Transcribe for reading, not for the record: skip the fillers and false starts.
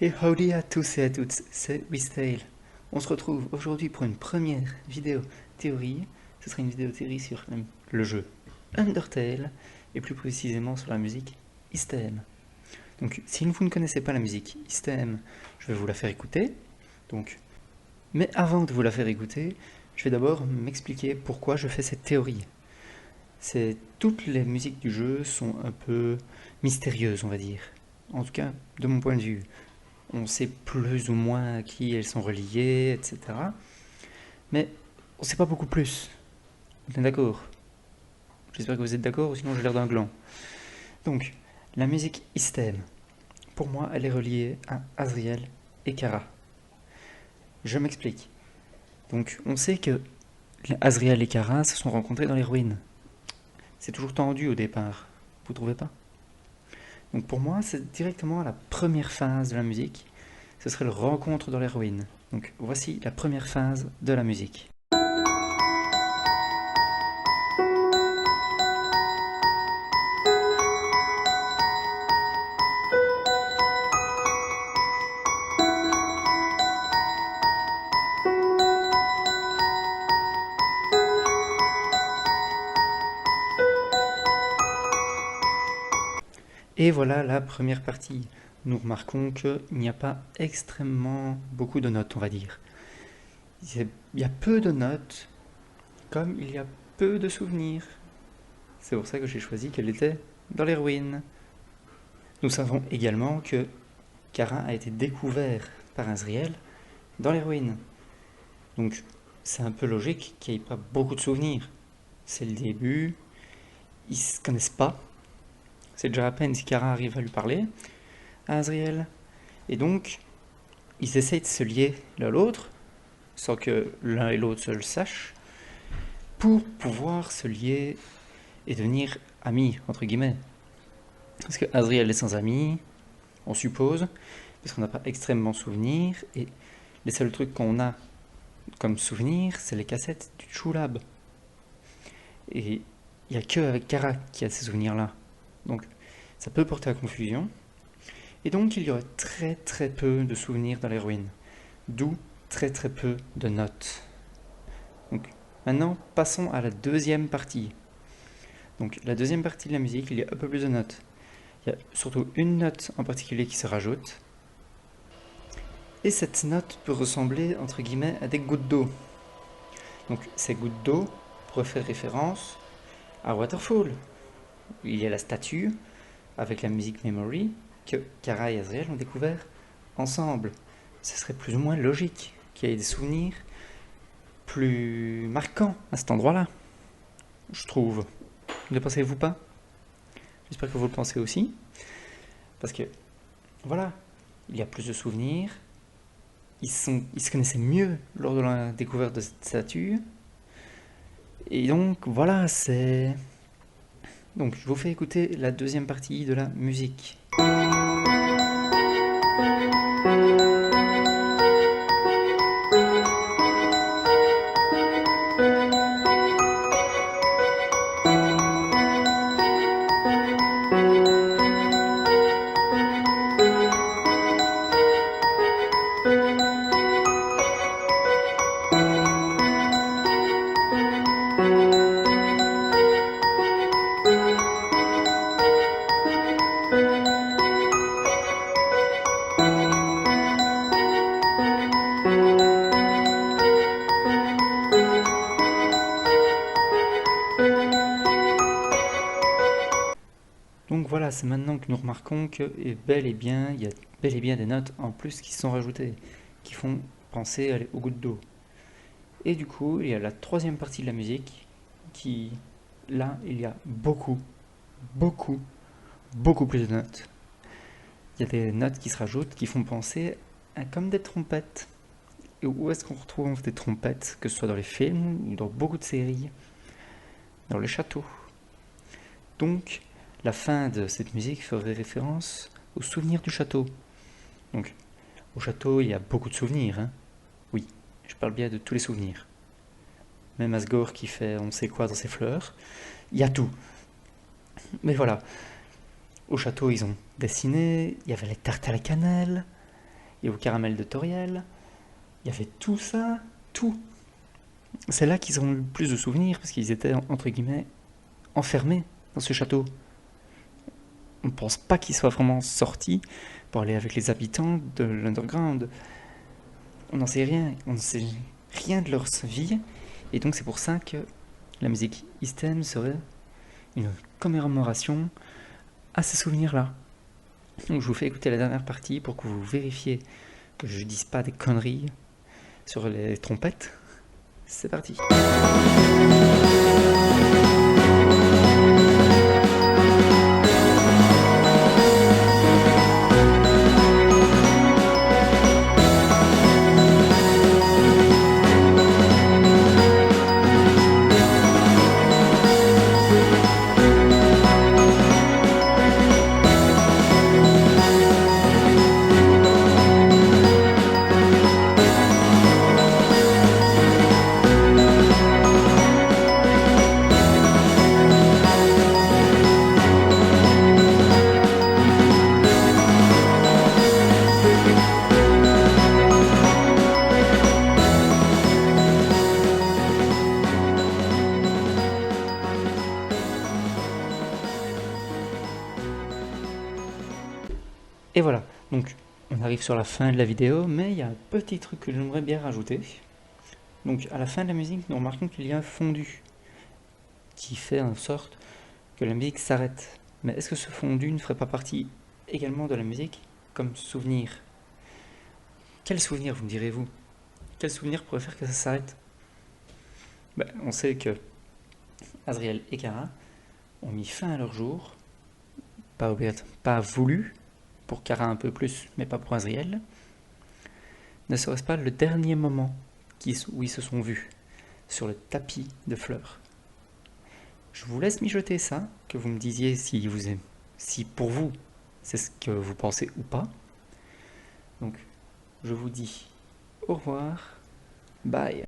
Et howdy à tous et à toutes, c'est Wistail. On se retrouve aujourd'hui pour une première vidéo théorie. Ce sera une vidéo théorie sur le jeu Undertale et plus précisément sur la musique Ystem. Donc si vous ne connaissez pas la musique Ystem, je vais vous la faire écouter. Mais avant de vous la faire écouter, je vais d'abord m'expliquer pourquoi je fais cette théorie. Toutes les musiques du jeu sont un peu mystérieuses, on va dire. En tout cas, de mon point de vue. On sait plus ou moins à qui elles sont reliées, etc. Mais on ne sait pas beaucoup plus. On est d'accord? J'espère que vous êtes d'accord, ou sinon j'ai l'air d'un gland. Donc, la musique Ystem, pour moi, elle est reliée à Asriel et Kara. Je m'explique. Donc, on sait que Asriel et Kara se sont rencontrés dans les ruines. C'est toujours tendu au départ, vous trouvez pas? Donc pour moi, c'est directement la première phase de la musique. Ce serait le rencontre dans les ruines. Donc voici la première phase de la musique. Et voilà la première partie. Nous remarquons qu'il n'y a pas extrêmement beaucoup de notes, on va dire. Il y a peu de notes, comme il y a peu de souvenirs. C'est pour ça que j'ai choisi qu'elle était dans les ruines. Nous savons également que Kara a été découvert par Asriel dans les ruines. Donc c'est un peu logique qu'il n'y ait pas beaucoup de souvenirs. C'est le début, ils ne se connaissent pas. C'est déjà à peine si Kara arrive à lui parler, à Asriel. Et donc, ils essayent de se lier l'un à l'autre, sans que l'un et l'autre se le sachent, pour pouvoir se lier et devenir amis, entre guillemets. Parce que Asriel est sans amis, on suppose, parce qu'on n'a pas extrêmement souvenir, et les seuls trucs qu'on a comme souvenir, c'est les cassettes du Chulab. Et il n'y a que avec Kara qui a ces souvenirs-là. Donc ça peut porter à confusion. Et donc il y aurait très très peu de souvenirs dans les ruines. D'où très très peu de notes. Donc maintenant passons à la deuxième partie. Donc la deuxième partie de la musique, il y a un peu plus de notes. Il y a surtout une note en particulier qui se rajoute. Et cette note peut ressembler entre guillemets à des gouttes d'eau. Donc ces gouttes d'eau pourraient faire référence à Waterfall. Il y a la statue avec la musique Memory que Kara et Asriel ont découvert ensemble. Ce serait plus ou moins logique qu'il y ait des souvenirs plus marquants à cet endroit-là, je trouve. Ne pensez-vous pas? J'espère que vous le pensez aussi. Parce que, voilà, il y a plus de souvenirs. Ils se connaissaient mieux lors de la découverte de cette statue. Et donc, voilà, c'est... Donc, je vous fais écouter la deuxième partie de la musique. Donc voilà, c'est maintenant que nous remarquons que il y a bel et bien des notes en plus qui sont rajoutées, qui font penser aux gouttes d'eau. Et du coup, il y a la troisième partie de la musique qui, là, il y a beaucoup, beaucoup plus de notes. Il y a des notes qui se rajoutent qui font penser à comme des trompettes. Et où est-ce qu'on retrouve des trompettes, que ce soit dans les films ou dans beaucoup de séries, dans les châteaux. Donc, la fin de cette musique ferait référence aux souvenirs du château. Donc, au château, il y a beaucoup de souvenirs, hein. Oui, je parle bien de tous les souvenirs. Même Asgore qui fait on sait quoi dans ses fleurs. Il y a tout. Mais voilà, au château, ils ont dessiné, il y avait les tartes à la cannelle, et au caramel de Toriel. Il y avait tout ça, tout. C'est là qu'ils ont eu le plus de souvenirs, parce qu'ils étaient, entre guillemets, enfermés dans ce château. On ne pense pas qu'ils soient vraiment sortis pour aller avec les habitants de l'underground. On n'en sait rien, on ne sait rien de leur vie, et donc c'est pour ça que la musique East End serait une commémoration à ces souvenirs-là. Donc je vous fais écouter la dernière partie pour que vous vérifiez que je ne dise pas des conneries sur les trompettes. C'est parti. Et voilà, donc on arrive sur la fin de la vidéo, mais il y a un petit truc que j'aimerais bien rajouter. Donc à la fin de la musique, nous remarquons qu'il y a un fondu qui fait en sorte que la musique s'arrête. Mais est-ce que ce fondu ne ferait pas partie également de la musique comme souvenir? Quel souvenir, vous me direz-vous? Quel souvenir pourrait faire que ça s'arrête? On sait que Azriel et Kara ont mis fin à leur jour, pas voulu, pour Kara un peu plus, mais pas pour Azriel. Ne serait-ce pas le dernier moment où ils se sont vus sur le tapis de fleurs? Je vous laisse mijoter ça, que vous me disiez si pour vous c'est ce que vous pensez ou pas. Donc je vous dis au revoir, bye.